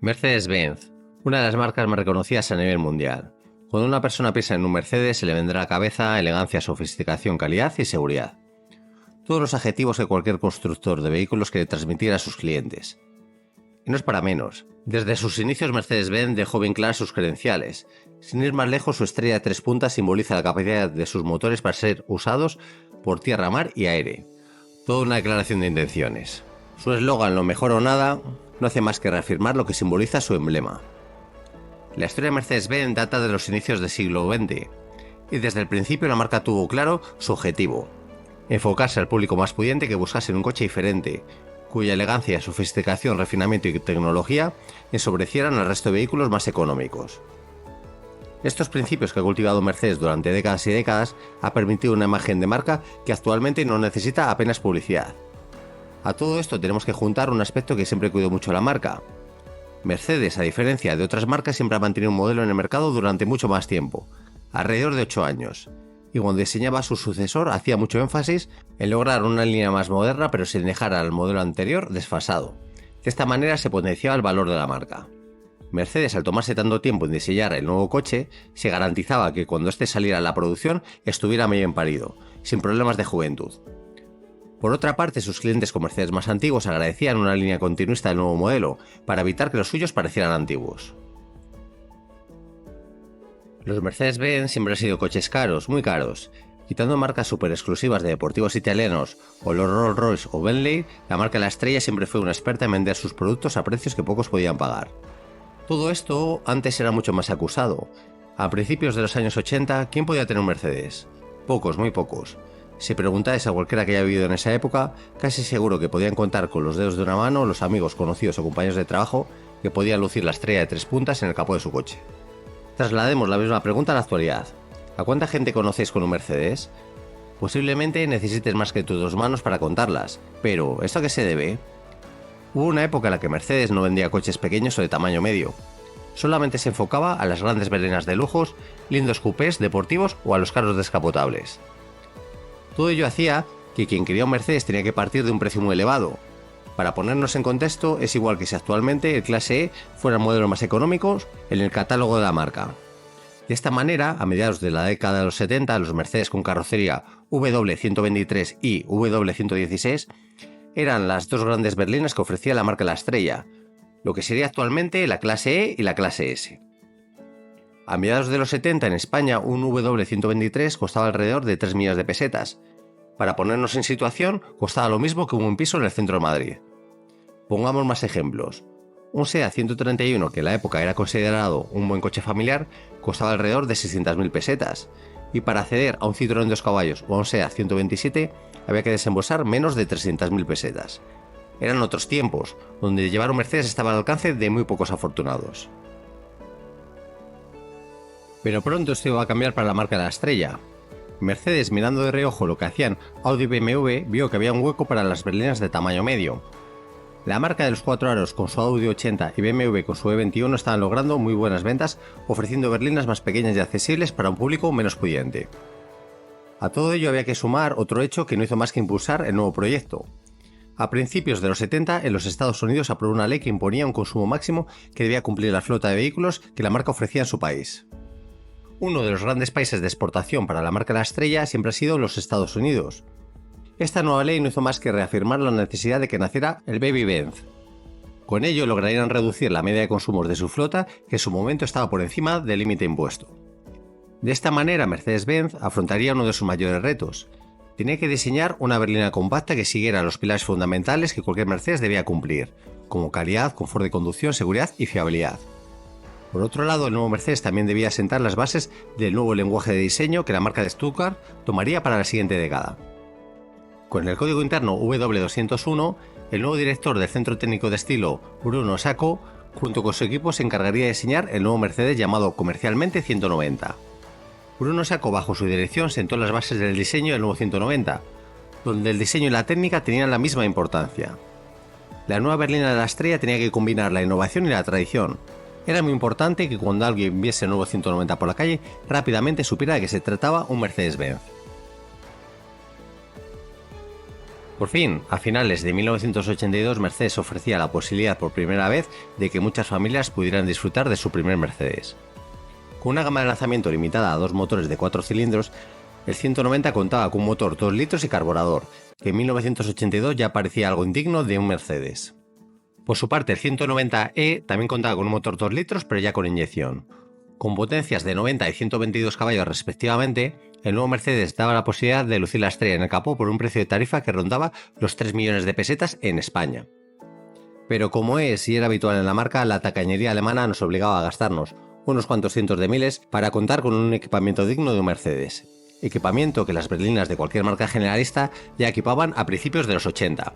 Mercedes-Benz, una de las marcas más reconocidas a nivel mundial. Cuando una persona piensa en un Mercedes se le vendrá a la cabeza elegancia, sofisticación, calidad y seguridad. Todos los adjetivos que cualquier constructor de vehículos quiere transmitir a sus clientes. Y no es para menos. Desde sus inicios Mercedes-Benz dejó bien claras sus credenciales. Sin ir más lejos, su estrella de 3 puntas simboliza la capacidad de sus motores para ser usados por tierra, mar y aire. Toda una declaración de intenciones. Su eslogan, lo mejor o nada, no hace más que reafirmar lo que simboliza su emblema. La historia de Mercedes-Benz data de los inicios del siglo XX, y desde el principio la marca tuvo claro su objetivo: enfocarse al público más pudiente que buscase un coche diferente, cuya elegancia, sofisticación, refinamiento y tecnología ensobrecieran al resto de vehículos más económicos. Estos principios que ha cultivado Mercedes durante décadas y décadas ha permitido una imagen de marca que actualmente no necesita apenas publicidad. A todo esto tenemos que juntar un aspecto que siempre cuidó mucho la marca. Mercedes, a diferencia de otras marcas, siempre ha mantenido un modelo en el mercado durante mucho más tiempo, alrededor de 8 años, y cuando diseñaba su sucesor hacía mucho énfasis en lograr una línea más moderna pero sin dejar al modelo anterior desfasado. De esta manera se potenciaba el valor de la marca. Mercedes, al tomarse tanto tiempo en diseñar el nuevo coche, se garantizaba que cuando éste saliera a la producción estuviera bien parido, sin problemas de juventud. Por otra parte, sus clientes con Mercedes más antiguos agradecían una línea continuista del nuevo modelo, para evitar que los suyos parecieran antiguos. Los Mercedes-Benz siempre han sido coches caros, muy caros. Quitando marcas super exclusivas de deportivos italianos o los Rolls-Royce o Bentley, la marca La Estrella siempre fue una experta en vender sus productos a precios que pocos podían pagar. Todo esto antes era mucho más acusado. A principios de los años 80, ¿quién podía tener un Mercedes? Pocos, muy pocos. Si preguntáis a cualquiera que haya vivido en esa época, casi seguro que podían contar con los dedos de una mano los amigos, conocidos o compañeros de trabajo que podían lucir la estrella de 3 puntas en el capó de su coche. Traslademos la misma pregunta a la actualidad. ¿A cuánta gente conocéis con un Mercedes? Posiblemente necesites más que tus 2 manos para contarlas, pero ¿esto a qué se debe? Hubo una época en la que Mercedes no vendía coches pequeños o de tamaño medio. Solamente se enfocaba a las grandes berlinas de lujos, lindos coupés deportivos o a los carros descapotables. Todo ello hacía que quien quería un Mercedes tenía que partir de un precio muy elevado. Para ponernos en contexto, es igual que si actualmente el clase E fuera el modelo más económico en el catálogo de la marca. De esta manera, a mediados de la década de los 70, los Mercedes con carrocería W123 y W116 eran las 2 grandes berlinas que ofrecía la marca La Estrella, lo que sería actualmente la clase E y la clase S. A mediados de los 70 en España un W123 costaba alrededor de 3 millones de pesetas. Para ponernos en situación, costaba lo mismo que un piso en el centro de Madrid. Pongamos más ejemplos. Un SEAT 131, que en la época era considerado un buen coche familiar, costaba alrededor de 600.000 pesetas. Y para acceder a un Citroën 2 caballos o a un SEAT 127 había que desembolsar menos de 300.000 pesetas. Eran otros tiempos, donde llevar un Mercedes estaba al alcance de muy pocos afortunados. Pero pronto esto iba a cambiar para la marca de La Estrella. Mercedes, mirando de reojo lo que hacían Audi y BMW, vio que había un hueco para las berlinas de tamaño medio. La marca de los 4 aros con su Audi 80 y BMW con su E21 estaban logrando muy buenas ventas, ofreciendo berlinas más pequeñas y accesibles para un público menos pudiente. A todo ello había que sumar otro hecho que no hizo más que impulsar el nuevo proyecto. A principios de los 70, en los Estados Unidos se aprobó una ley que imponía un consumo máximo que debía cumplir la flota de vehículos que la marca ofrecía en su país. Uno de los grandes países de exportación para la marca La Estrella siempre ha sido los Estados Unidos. Esta nueva ley no hizo más que reafirmar la necesidad de que naciera el Baby Benz. Con ello lograrían reducir la media de consumos de su flota, que en su momento estaba por encima del límite impuesto. De esta manera Mercedes-Benz afrontaría uno de sus mayores retos. Tenía que diseñar una berlina compacta que siguiera los pilares fundamentales que cualquier Mercedes debía cumplir, como calidad, confort de conducción, seguridad y fiabilidad. Por otro lado, el nuevo Mercedes también debía sentar las bases del nuevo lenguaje de diseño que la marca de Stuttgart tomaría para la siguiente década. Con el código interno W201, el nuevo director del Centro Técnico de Estilo, Bruno Sacco, junto con su equipo se encargaría de diseñar el nuevo Mercedes llamado comercialmente 190. Bruno Sacco, bajo su dirección, sentó las bases del diseño del nuevo 190, donde el diseño y la técnica tenían la misma importancia. La nueva berlina de La Estrella tenía que combinar la innovación y la tradición. Era muy importante que cuando alguien viese el nuevo 190 por la calle, rápidamente supiera de que se trataba un Mercedes-Benz. Por fin, a finales de 1982, Mercedes ofrecía la posibilidad por primera vez de que muchas familias pudieran disfrutar de su primer Mercedes. Con una gama de lanzamiento limitada a 2 motores de 4 cilindros, el 190 contaba con un motor 2 litros y carburador, que en 1982 ya parecía algo indigno de un Mercedes. Por su parte, el 190e también contaba con un motor 2 litros pero ya con inyección. Con potencias de 90 y 122 caballos respectivamente, el nuevo Mercedes daba la posibilidad de lucir la estrella en el capó por un precio de tarifa que rondaba los 3 millones de pesetas en España. Pero como es y era habitual en la marca, la tacañería alemana nos obligaba a gastarnos unos cuantos cientos de miles para contar con un equipamiento digno de un Mercedes. Equipamiento que las berlinas de cualquier marca generalista ya equipaban a principios de los 80.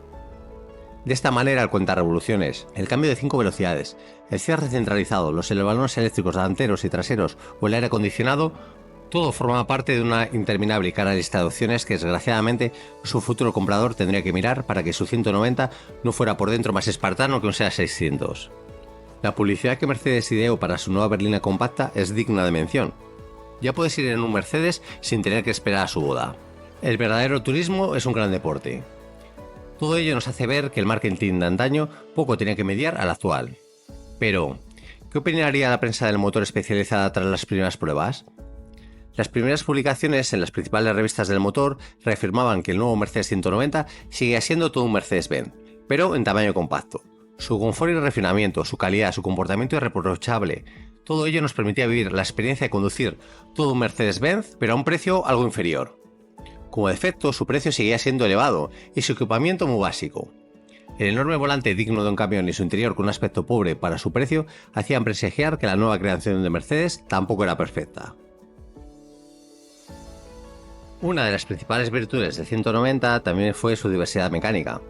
De esta manera, el cuentarevoluciones, el cambio de 5 velocidades, el cierre centralizado, los elevadores eléctricos delanteros y traseros o el aire acondicionado, todo formaba parte de una interminable y cara lista de opciones que desgraciadamente su futuro comprador tendría que mirar para que su 190 no fuera por dentro más espartano que un SEAT 600. La publicidad que Mercedes ideó para su nueva berlina compacta es digna de mención. Ya puedes ir en un Mercedes sin tener que esperar a su boda. El verdadero turismo es un gran deporte. Todo ello nos hace ver que el marketing de antaño poco tenía que mediar al actual. Pero, ¿qué opinaría la prensa del motor especializada tras las primeras pruebas? Las primeras publicaciones en las principales revistas del motor reafirmaban que el nuevo Mercedes 190 seguía siendo todo un Mercedes-Benz, pero en tamaño compacto. Su confort y refinamiento, su calidad, su comportamiento irreprochable, todo ello nos permitía vivir la experiencia de conducir todo un Mercedes-Benz, pero a un precio algo inferior. Como defecto, su precio seguía siendo elevado y su equipamiento muy básico. El enorme volante digno de un camión y su interior con un aspecto pobre para su precio hacían presagiar que la nueva creación de Mercedes tampoco era perfecta. Una de las principales virtudes del 190 también fue su diversidad mecánica.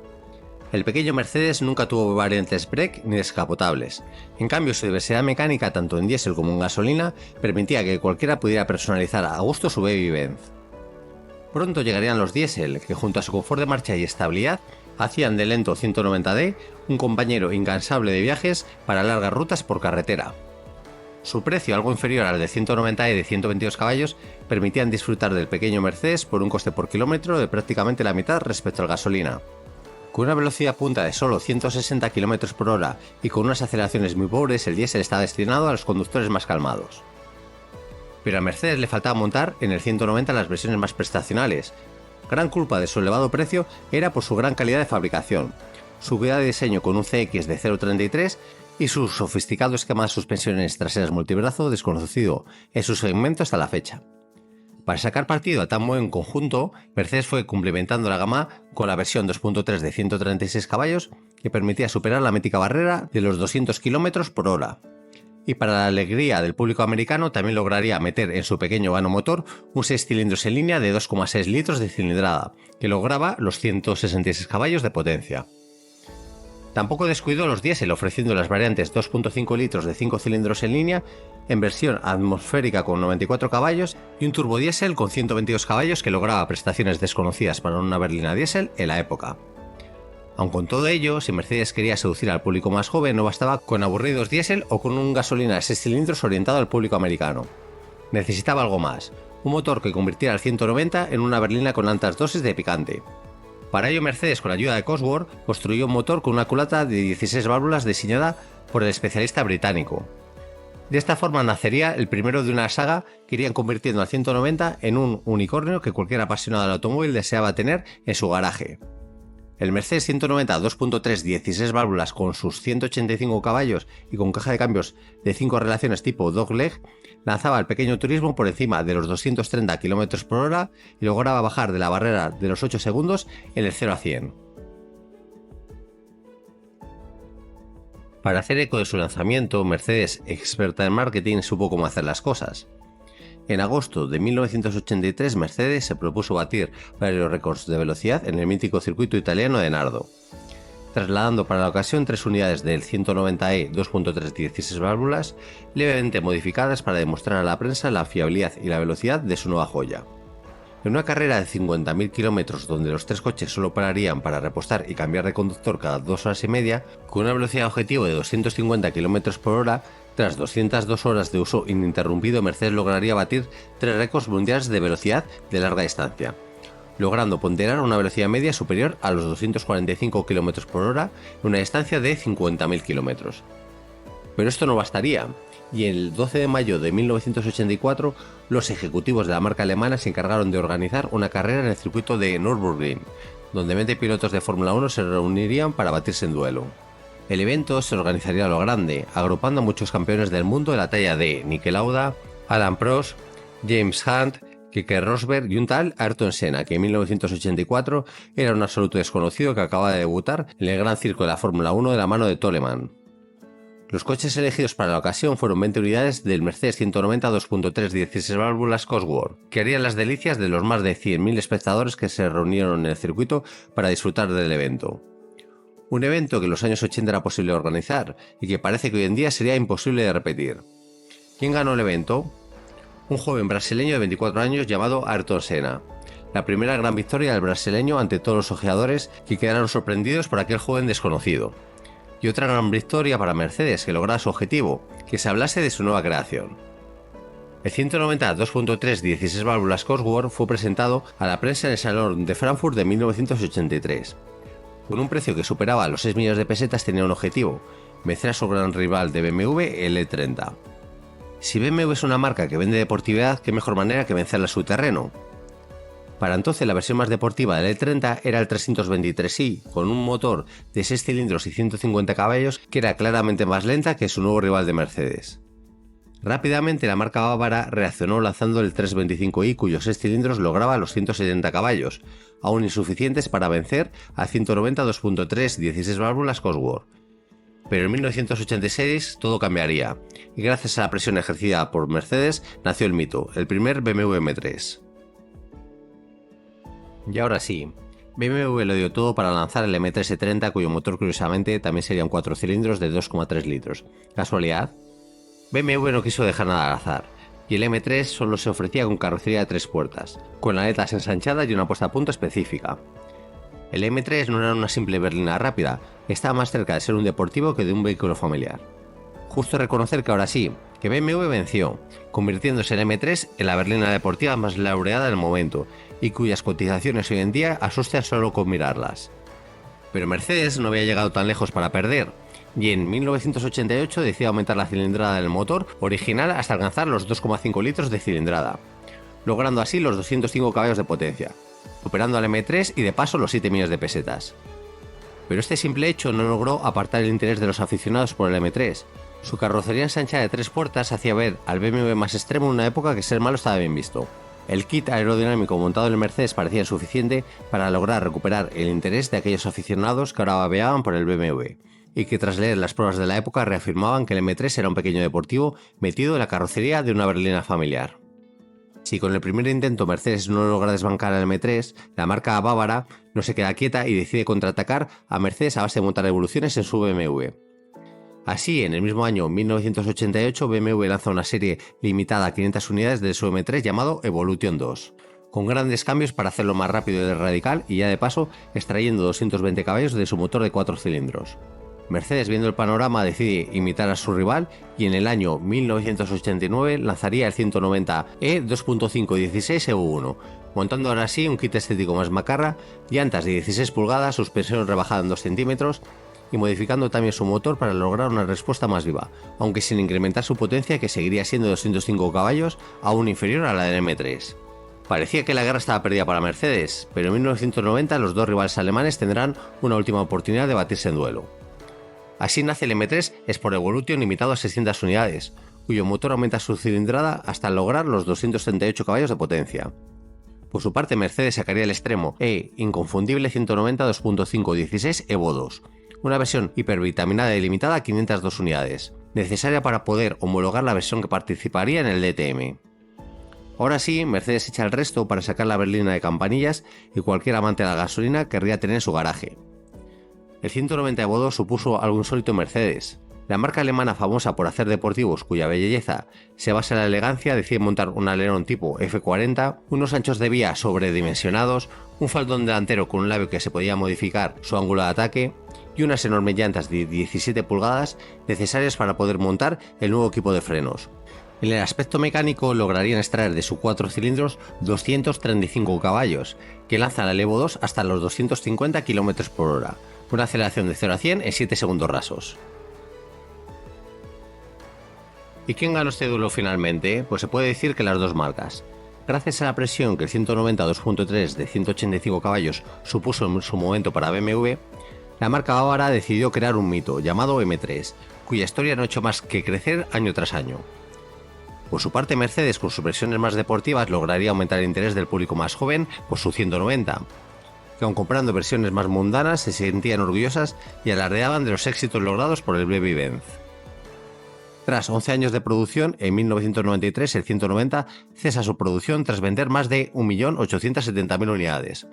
El pequeño Mercedes nunca tuvo variantes break ni descapotables. En cambio, su diversidad mecánica, tanto en diésel como en gasolina, permitía que cualquiera pudiera personalizar a gusto su Baby Benz. Pronto llegarían los diésel, que junto a su confort de marcha y estabilidad, hacían del lento 190D un compañero incansable de viajes para largas rutas por carretera. Su precio, algo inferior al de 190E de 122 caballos, permitían disfrutar del pequeño Mercedes por un coste por kilómetro de prácticamente la mitad respecto al gasolina. Con una velocidad punta de solo 160 km por hora y con unas aceleraciones muy pobres, el diésel está destinado a los conductores más calmados. Pero a Mercedes le faltaba montar en el 190 las versiones más prestacionales. Gran culpa de su elevado precio era por su gran calidad de fabricación, su cuidado de diseño con un CX de 0.33 y su sofisticado esquema de suspensiones traseras multibrazo desconocido en su segmento hasta la fecha. Para sacar partido a tan buen conjunto, Mercedes fue complementando la gama con la versión 2.3 de 136 caballos que permitía superar la mítica barrera de los 200 km por hora. Y para la alegría del público americano también lograría meter en su pequeño vano motor un 6 cilindros en línea de 2,6 litros de cilindrada, que lograba los 166 caballos de potencia. Tampoco descuidó los diésel ofreciendo las variantes 2,5 litros de 5 cilindros en línea en versión atmosférica con 94 caballos y un turbodiesel con 122 caballos que lograba prestaciones desconocidas para una berlina diésel en la época. Aun con todo ello, si Mercedes quería seducir al público más joven, no bastaba con aburridos diésel o con un gasolina de 6 cilindros orientado al público americano. Necesitaba algo más, un motor que convirtiera el 190 en una berlina con altas dosis de picante. Para ello, Mercedes, con la ayuda de Cosworth, construyó un motor con una culata de 16 válvulas diseñada por el especialista británico. De esta forma nacería el primero de una saga que irían convirtiendo al 190 en un unicornio que cualquier apasionado del automóvil deseaba tener en su garaje. El Mercedes 190 2.3 16 válvulas con sus 185 caballos y con caja de cambios de 5 relaciones tipo dogleg lanzaba el pequeño turismo por encima de los 230 km por hora y lograba bajar de la barrera de los 8 segundos en el 0 a 100. Para hacer eco de su lanzamiento, Mercedes, experta en marketing, supo cómo hacer las cosas. En agosto de 1983, Mercedes se propuso batir varios récords de velocidad en el mítico circuito italiano de Nardo, trasladando para la ocasión 3 unidades del 190E 2.3 16 válvulas levemente modificadas para demostrar a la prensa la fiabilidad y la velocidad de su nueva joya. En una carrera de 50.000 kilómetros donde los 3 coches solo pararían para repostar y cambiar de conductor cada 2 horas y media, con una velocidad objetivo de 250 km por hora, tras 202 horas de uso ininterrumpido, Mercedes lograría batir 3 récords mundiales de velocidad de larga distancia. logrando ponderar una velocidad media superior a los 245 km por hora en una distancia de 50.000 km. Pero esto no bastaría, y el 12 de mayo de 1984 los ejecutivos de la marca alemana se encargaron de organizar una carrera en el circuito de Nürburgring, donde 20 pilotos de Fórmula 1 se reunirían para batirse en duelo. El evento se organizaría a lo grande, agrupando a muchos campeones del mundo de la talla de Niki Lauda, Alain Prost, James Hunt, Keke Rosberg y un tal Ayrton Senna, que en 1984 era un absoluto desconocido que acababa de debutar en el gran circo de la Fórmula 1 de la mano de Toleman. Los coches elegidos para la ocasión fueron 20 unidades del Mercedes 190 2.3 16 válvulas Cosworth, que harían las delicias de los más de 100.000 espectadores que se reunieron en el circuito para disfrutar del evento. Un evento que en los años 80 era posible organizar y que parece que hoy en día sería imposible de repetir. ¿Quién ganó el evento? Un joven brasileño de 24 años llamado Ayrton Senna. La primera gran victoria del brasileño ante todos los ojeadores que quedaron sorprendidos por aquel joven desconocido. Y otra gran victoria para Mercedes, que lograba su objetivo, que se hablase de su nueva creación. El 190 2.3 16 válvulas Cosworth fue presentado a la prensa en el Salón de Frankfurt de 1983. Con un precio que superaba los 6 millones de pesetas tenía un objetivo: vencer a su gran rival de BMW, el E30. Si BMW es una marca que vende deportividad, qué mejor manera que vencerla a su terreno. Para entonces la versión más deportiva del E30 era el 323i, con un motor de 6 cilindros y 150 caballos que era claramente más lenta que su nuevo rival de Mercedes. Rápidamente la marca bávara reaccionó lanzando el 325i, cuyos 6 cilindros lograba los 170 caballos, aún insuficientes para vencer al 190 2.3 16 válvulas Cosworth. Pero en 1986 todo cambiaría, y gracias a la presión ejercida por Mercedes nació el mito, el primer BMW M3. Y ahora sí, BMW lo dio todo para lanzar el M3 E30, cuyo motor curiosamente también serían 4 cilindros de 2,3 litros. ¿Casualidad? BMW no quiso dejar nada al azar, y el M3 solo se ofrecía con carrocería de 3 puertas, con aletas ensanchadas y una puesta a punto específica. El M3 no era una simple berlina rápida, estaba más cerca de ser un deportivo que de un vehículo familiar. Justo reconocer que ahora sí, que BMW venció, convirtiéndose el M3 en la berlina deportiva más laureada del momento, y cuyas cotizaciones hoy en día asustan solo con mirarlas. Pero Mercedes no había llegado tan lejos para perder, y en 1988 decidió aumentar la cilindrada del motor original hasta alcanzar los 2,5 litros de cilindrada, logrando así los 205 caballos de potencia, superando al M3 y de paso los 7 millones de pesetas. Pero este simple hecho no logró apartar el interés de los aficionados por el M3. Su carrocería ensanchada de 3 puertas hacía ver al BMW más extremo en una época que ser malo estaba bien visto. El kit aerodinámico montado en el Mercedes parecía insuficiente para lograr recuperar el interés de aquellos aficionados que ahora babeaban por el BMW, y que tras leer las pruebas de la época reafirmaban que el M3 era un pequeño deportivo metido en la carrocería de una berlina familiar. Si con el primer intento Mercedes no logra desbancar al M3, la marca bávara no se queda quieta y decide contraatacar a Mercedes a base de montar evoluciones en su BMW. Así, en el mismo año 1988, BMW lanza una serie limitada a 500 unidades de su M3 llamado Evolution 2, con grandes cambios para hacerlo más rápido y radical, y ya de paso extrayendo 220 caballos de su motor de 4 cilindros. Mercedes, viendo el panorama, decide imitar a su rival y en el año 1989 lanzaría el 190e 2.5 16 EU1, montando ahora sí un kit estético más macarra, llantas de 16 pulgadas, suspensión rebajada en 2 centímetros y modificando también su motor para lograr una respuesta más viva, aunque sin incrementar su potencia, que seguiría siendo de 205 caballos, aún inferior a la del M3. Parecía que la guerra estaba perdida para Mercedes, pero en 1990 los dos rivales alemanes tendrán una última oportunidad de batirse en duelo. Así nace el M3 Sport Evolution limitado a 600 unidades, cuyo motor aumenta su cilindrada hasta lograr los 238 caballos de potencia. Por su parte, Mercedes sacaría el extremo inconfundible 190 2.5 16 Evo 2, una versión hipervitaminada y limitada a 502 unidades, necesaria para poder homologar la versión que participaría en el DTM. Ahora sí, Mercedes echa el resto para sacar la berlina de campanillas y cualquier amante de la gasolina querría tener en su garaje. El 190 Evo 2 supuso algo insólito en Mercedes. La marca alemana famosa por hacer deportivos cuya belleza se basa en la elegancia decide montar un alerón tipo F40, unos anchos de vía sobredimensionados, un faldón delantero con un labio que se podía modificar su ángulo de ataque y unas enormes llantas de 17 pulgadas necesarias para poder montar el nuevo equipo de frenos. En el aspecto mecánico lograrían extraer de sus 4 cilindros 235 caballos, que lanzan al Evo 2 hasta los 250 km por hora, con una aceleración de 0 a 100 en 7 segundos rasos. ¿Y quién ganó este duelo finalmente? Pues se puede decir que las dos marcas. Gracias a la presión que el 190 2.3 de 185 caballos supuso en su momento para BMW, la marca bávara decidió crear un mito llamado M3, cuya historia no ha hecho más que crecer año tras año. Por su parte, Mercedes, con sus versiones más deportivas, lograría aumentar el interés del público más joven por su 190, que aun comprando versiones más mundanas se sentían orgullosas y alardeaban de los éxitos logrados por el BB-Benz. Tras 11 años de producción, en 1993 el 190 cesa su producción tras vender más de 1.870.000 unidades.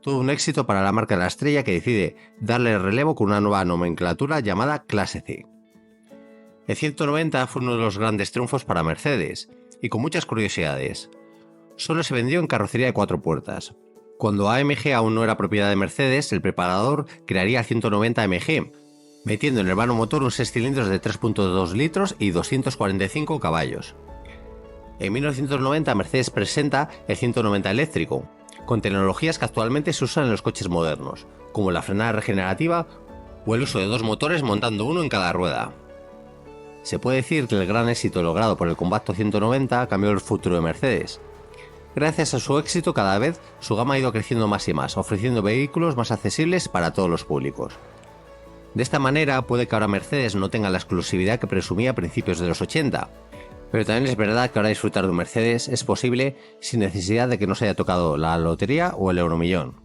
Todo un éxito para la marca de la estrella, que decide darle relevo con una nueva nomenclatura llamada Clase C. El 190 fue uno de los grandes triunfos para Mercedes, y con muchas curiosidades. Solo se vendió en carrocería de 4 puertas. Cuando AMG aún no era propiedad de Mercedes, el preparador crearía el 190 AMG, metiendo en el vano motor un 6 cilindros de 3.2 litros y 245 caballos. En 1990 Mercedes presenta el 190 eléctrico, con tecnologías que actualmente se usan en los coches modernos, como la frenada regenerativa o el uso de 2 motores montando uno en cada rueda. Se puede decir que el gran éxito logrado por el compacto 190 cambió el futuro de Mercedes. Gracias a su éxito, cada vez su gama ha ido creciendo más y más, ofreciendo vehículos más accesibles para todos los públicos. De esta manera, puede que ahora Mercedes no tenga la exclusividad que presumía a principios de los 80, pero también es verdad que ahora disfrutar de un Mercedes es posible sin necesidad de que nos haya tocado la lotería o el euromillón.